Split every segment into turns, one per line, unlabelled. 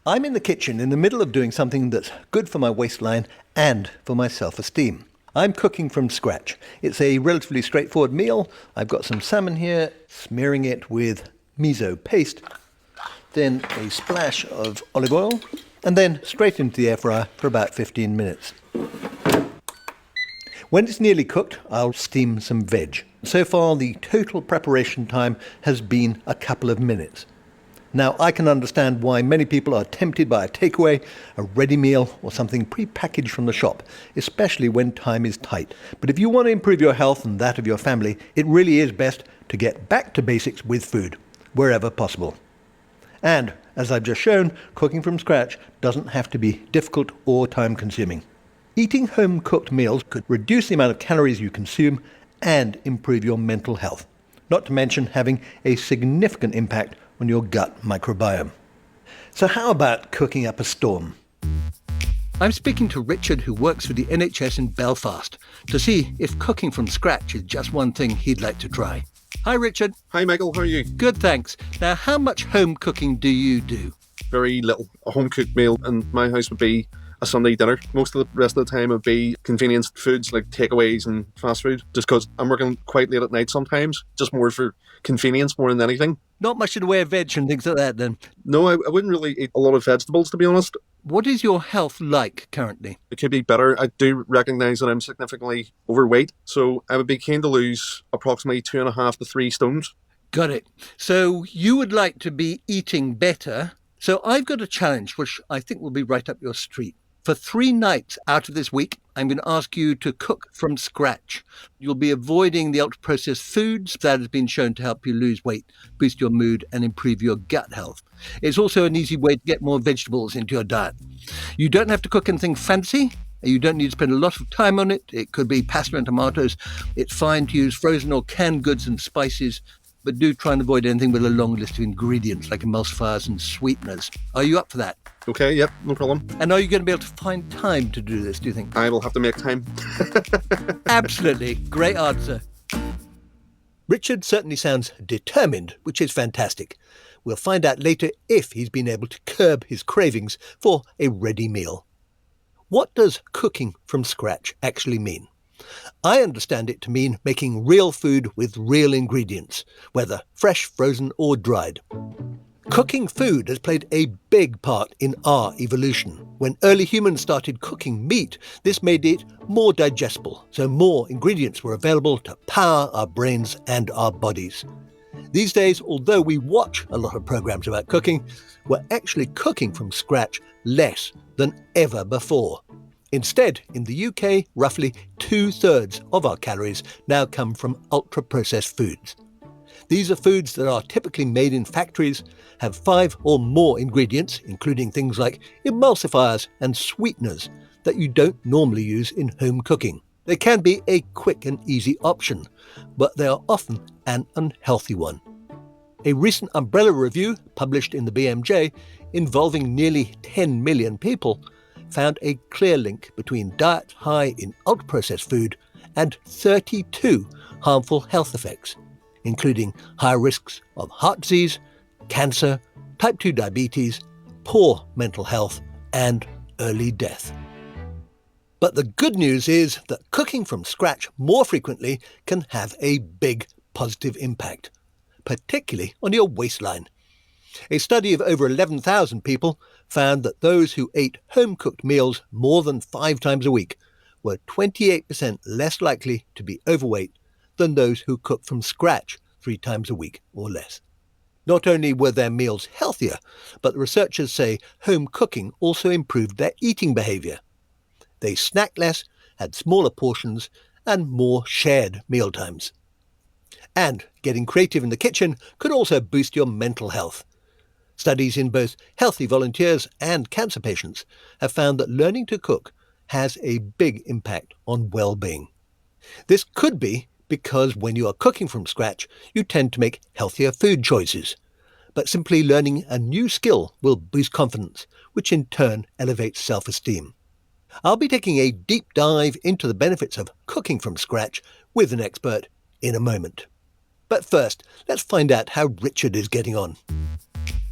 I'm in the kitchen in the middle of doing something that's good for my waistline and for my self-esteem. I'm cooking from scratch. It's a relatively straightforward meal. I've got some salmon here, smearing it with miso paste, then a splash of olive oil, and then straight into the air fryer for about 15 minutes. When it's nearly cooked, I'll steam some veg. So far, the total preparation time has been a couple of minutes. Now, I can understand why many people are tempted by a takeaway, a ready meal, or something pre-packaged from the shop, especially when time is tight. But if you want to improve your health and that of your family, it really is best to get back to basics with food, wherever possible. And, as I've just shown, cooking from scratch doesn't have to be difficult or time-consuming. Eating home-cooked meals could reduce the amount of calories you consume and improve your mental health, not to mention having a significant impact on your gut microbiome. So how about cooking up a storm? I'm speaking to Richard, who works for the NHS in Belfast, to see if cooking from scratch is just one thing he'd like to try. Hi, Richard.
Hi, Michael. How are you?
Good, thanks. Now, how much home cooking do you do?
Very little. A home-cooked meal in my house would be a Sunday dinner. Most of the rest of the time would be convenience foods like takeaways and fast food, just because I'm working quite late at night sometimes, just more for convenience more than anything.
Not much in the way of veg and things like that, then?
No, I wouldn't really eat a lot of vegetables, to be honest.
What is your health like currently?
It could be better. I do recognise that I'm significantly overweight, so I would be keen to lose approximately 2.5 to 3 stones.
Got it. So you would like to be eating better. So I've got a challenge which I think will be right up your street. For 3 nights out of this week, I'm going to ask you to cook from scratch. You'll be avoiding the ultra-processed foods that has been shown to help you lose weight, boost your mood, and improve your gut health. It's also an easy way to get more vegetables into your diet. You don't have to cook anything fancy. You don't need to spend a lot of time on it. It could be pasta and tomatoes. It's fine to use frozen or canned goods and spices, but do try and avoid anything with a long list of ingredients like emulsifiers and sweeteners. Are you up for that?
Okay, yep, no problem.
And are you going to be able to find time to do this, do you think?
I will have to make time.
Absolutely. Great answer. Richard certainly sounds determined, which is fantastic. We'll find out later if he's been able to curb his cravings for a ready meal. What does cooking from scratch actually mean? I understand it to mean making real food with real ingredients, whether fresh, frozen or dried. Cooking food has played a big part in our evolution. When early humans started cooking meat, this made it more digestible, so more ingredients were available to power our brains and our bodies. These days, although we watch a lot of programs about cooking, we're actually cooking from scratch less than ever before. Instead, in the UK, roughly 2/3 of our calories now come from ultra-processed foods. These are foods that are typically made in factories, have 5 or more ingredients, including things like emulsifiers and sweeteners, that you don't normally use in home cooking. They can be a quick and easy option, but they are often an unhealthy one. A recent umbrella review, published in the BMJ, involving nearly 10 million people, found a clear link between diets high in ultra-processed food and 32 harmful health effects, including high risks of heart disease, cancer, type 2 diabetes, poor mental health, and early death. But the good news is that cooking from scratch more frequently can have a big positive impact, particularly on your waistline. A study of over 11,000 people found that those who ate home-cooked meals more than 5 times a week were 28% less likely to be overweight than those who cooked from scratch 3 times a week or less. Not only were their meals healthier, but the researchers say home cooking also improved their eating behaviour. They snacked less, had smaller portions, and more shared mealtimes. And getting creative in the kitchen could also boost your mental health. Studies in both healthy volunteers and cancer patients have found that learning to cook has a big impact on well-being. This could be because when you are cooking from scratch, you tend to make healthier food choices. But simply learning a new skill will boost confidence, which in turn elevates self-esteem. I'll be taking a deep dive into the benefits of cooking from scratch with an expert in a moment. But first, let's find out how Richard is getting on.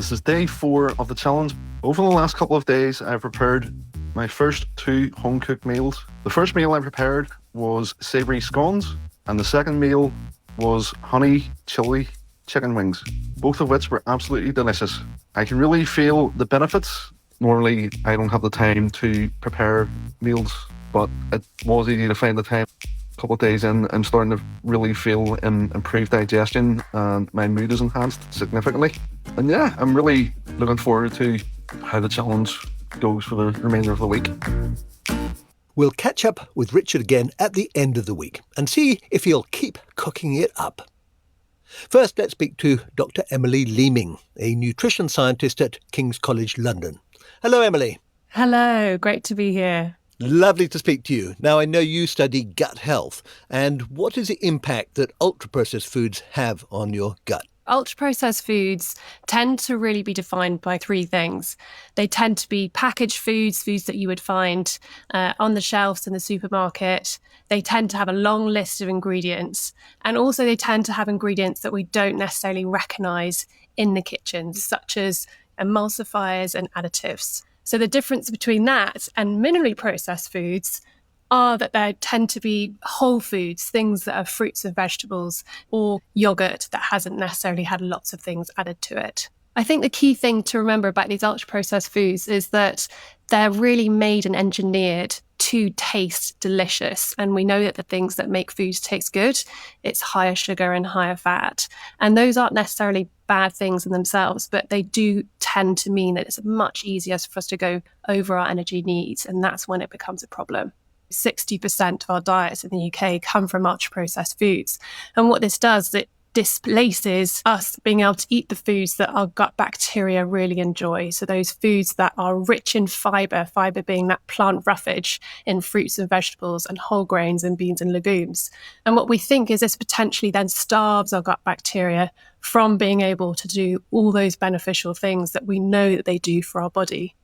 This is day 4 of the challenge. Over the last couple of days, I've prepared my first 2 home-cooked meals. The first meal I prepared was savoury scones, and the second meal was honey chili chicken wings, both of which were absolutely delicious. I can really feel the benefits. Normally, I don't have the time to prepare meals, but it was easy to find the time. A couple of days in, I'm starting to really feel improved digestion, and my mood is enhanced significantly. And yeah, I'm really looking forward to how the challenge goes for the remainder of the week.
We'll catch up with Richard again at the end of the week and see if he'll keep cooking it up. First, let's speak to Dr Emily Leeming, a nutrition scientist at King's College London. Hello, Emily.
Hello, great to be here.
Lovely to speak to you. Now, I know you study gut health, and what is the impact that ultra-processed foods have on your gut?
Ultra-processed foods tend to really be defined by 3 things. They tend to be packaged foods, foods that you would find on the shelves in the supermarket. They tend to have a long list of ingredients. And also they tend to have ingredients that we don't necessarily recognise in the kitchen, such as emulsifiers and additives. So the difference between that and minimally processed foods are that they tend to be whole foods, things that are fruits and vegetables, or yogurt that hasn't necessarily had lots of things added to it. I think the key thing to remember about these ultra-processed foods is that they're really made and engineered to taste delicious. And we know that the things that make foods taste good, it's higher sugar and higher fat. And those aren't necessarily bad things in themselves, but they do tend to mean that it's much easier for us to go over our energy needs. And that's when it becomes a problem. 60% of our diets in the UK come from ultra-processed foods. And what this does is it displaces us being able to eat the foods that our gut bacteria really enjoy. So those foods that are rich in fibre being that plant roughage in fruits and vegetables and whole grains and beans and legumes. And what we think is this potentially then starves our gut bacteria from being able to do all those beneficial things that we know that they do for our body.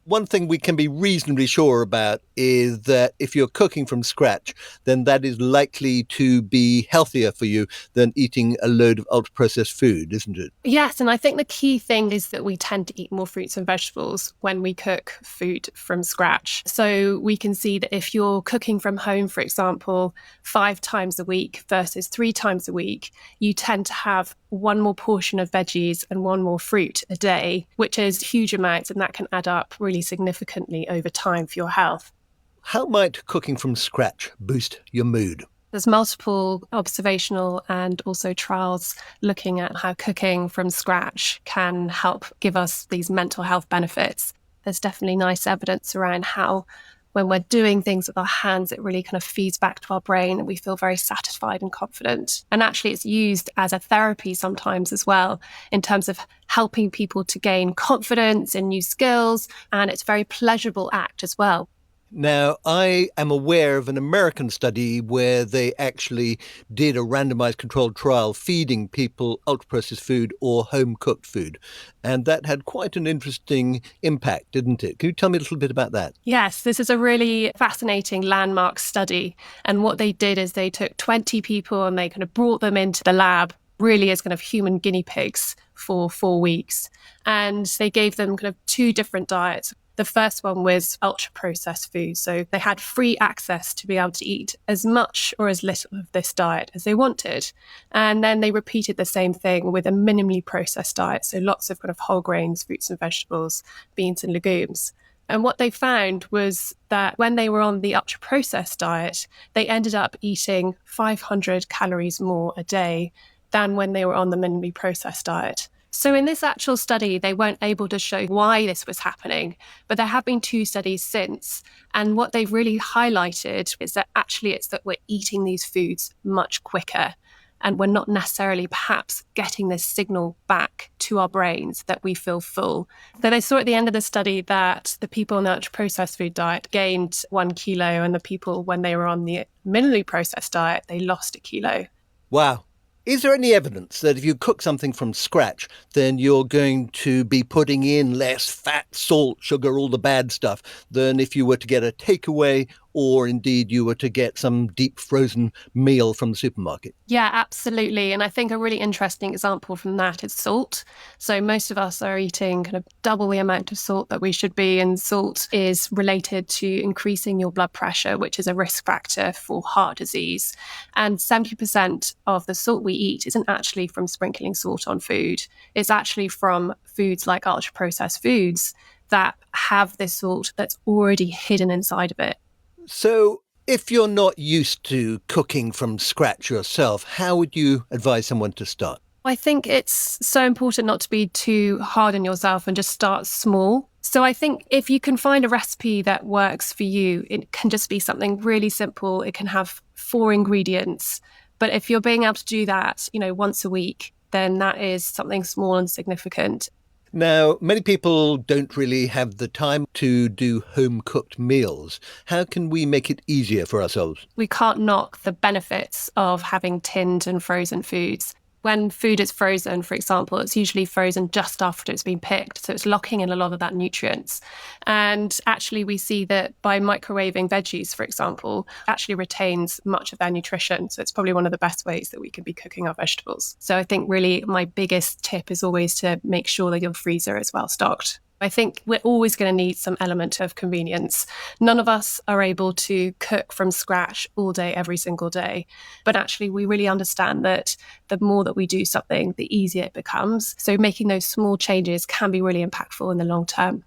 One thing we can be reasonably sure about is that if you're cooking from scratch, then that is likely to be healthier for you than eating a load of ultra-processed food, isn't it?
Yes, and I think the key thing is that we tend to eat more fruits and vegetables when we cook food from scratch. So we can see that if you're cooking from home, for example, 5 times a week versus 3 times a week, you tend to have 1 more portion of veggies and 1 more fruit a day, which is huge amounts, and that can add up really significantly over time for your health.
How might cooking from scratch boost your mood?
There's multiple observational and also trials looking at how cooking from scratch can help give us these mental health benefits. There's definitely nice evidence around how when we're doing things with our hands, it really kind of feeds back to our brain and we feel very satisfied and confident. And actually it's used as a therapy sometimes as well, in terms of helping people to gain confidence in new skills. And it's a very pleasurable act as well.
Now, I am aware of an American study where they actually did a randomized controlled trial feeding people ultra-processed food or home-cooked food. And that had quite an interesting impact, didn't it? Can you tell me a little bit about that?
Yes, this is a really fascinating landmark study. And what they did is they took 20 people and they kind of brought them into the lab really as kind of human guinea pigs for 4 weeks. And they gave them kind of 2 different diets. The first one was ultra-processed food. So they had free access to be able to eat as much or as little of this diet as they wanted. And then they repeated the same thing with a minimally processed diet. So lots of kind of whole grains, fruits and vegetables, beans and legumes. And what they found was that when they were on the ultra-processed diet, they ended up eating 500 calories more a day than when they were on the minimally processed diet. So in this actual study, they weren't able to show why this was happening, but there have been 2 studies since. And what they've really highlighted is that actually it's that we're eating these foods much quicker and we're not necessarily perhaps getting this signal back to our brains that we feel full. So they saw at the end of the study that the people on the ultra-processed food diet gained 1 kilo and the people when they were on the minimally processed diet, they lost 1 kilo.
Wow. Is there any evidence that if you cook something from scratch, then you're going to be putting in less fat, salt, sugar, all the bad stuff than if you were to get a takeaway or indeed you were to get some deep frozen meal from the supermarket?
Yeah, absolutely. And I think a really interesting example from that is salt. So most of us are eating kind of double the amount of salt that we should be. And salt is related to increasing your blood pressure, which is a risk factor for heart disease. And 70% of the salt we eat isn't actually from sprinkling salt on food. It's actually from foods like ultra-processed foods that have this salt that's already hidden inside of it.
So if you're not used to cooking from scratch yourself, how would you advise someone to start?
I think it's so important not to be too hard on yourself and just start small. So I think if you can find a recipe that works for you, it can just be something really simple. It can have 4 ingredients. But if you're being able to do that, once a week, then that is something small and significant.
Now, many people don't really have the time to do home-cooked meals. How can we make it easier for ourselves?
We can't knock the benefits of having tinned and frozen foods. When food is frozen, for example, it's usually frozen just after it's been picked. So it's locking in a lot of that nutrients. And actually, we see that by microwaving veggies, for example, actually retains much of their nutrition. So it's probably one of the best ways that we can be cooking our vegetables. So I think really my biggest tip is always to make sure that your freezer is well stocked. I think we're always going to need some element of convenience. None of us are able to cook from scratch all day, every single day. But actually, we really understand that the more that we do something, the easier it becomes. So making those small changes can be really impactful in the long term.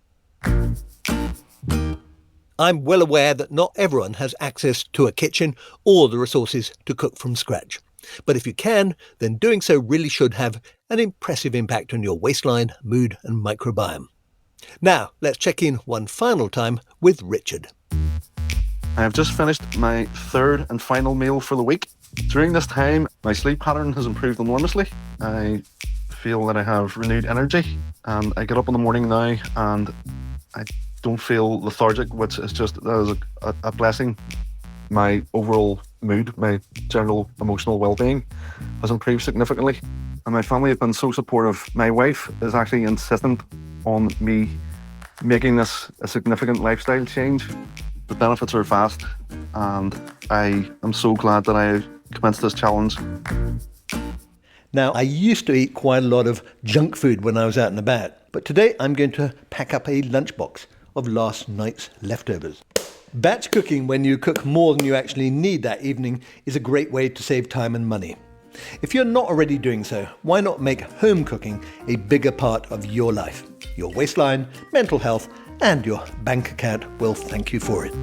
I'm well aware that not everyone has access to a kitchen or the resources to cook from scratch. But if you can, then doing so really should have an impressive impact on your waistline, mood and microbiome. Now, let's check in one final time with Richard.
I have just finished my 3rd and final meal for the week. During this time, my sleep pattern has improved enormously. I feel that I have renewed energy, and I get up in the morning now and I don't feel lethargic, which is just a blessing. My overall mood, my general emotional well-being has improved significantly, and my family have been so supportive. My wife is actually insistent on me making this a significant lifestyle change. The benefits are vast, and I am so glad that I commenced this challenge.
Now, I used to eat quite a lot of junk food when I was out and about, but today I'm going to pack up a lunchbox of last night's leftovers. Batch cooking, when you cook more than you actually need that evening, is a great way to save time and money. If you're not already doing so, why not make home cooking a bigger part of your life? Your waistline, mental health, and your bank account will thank you for it.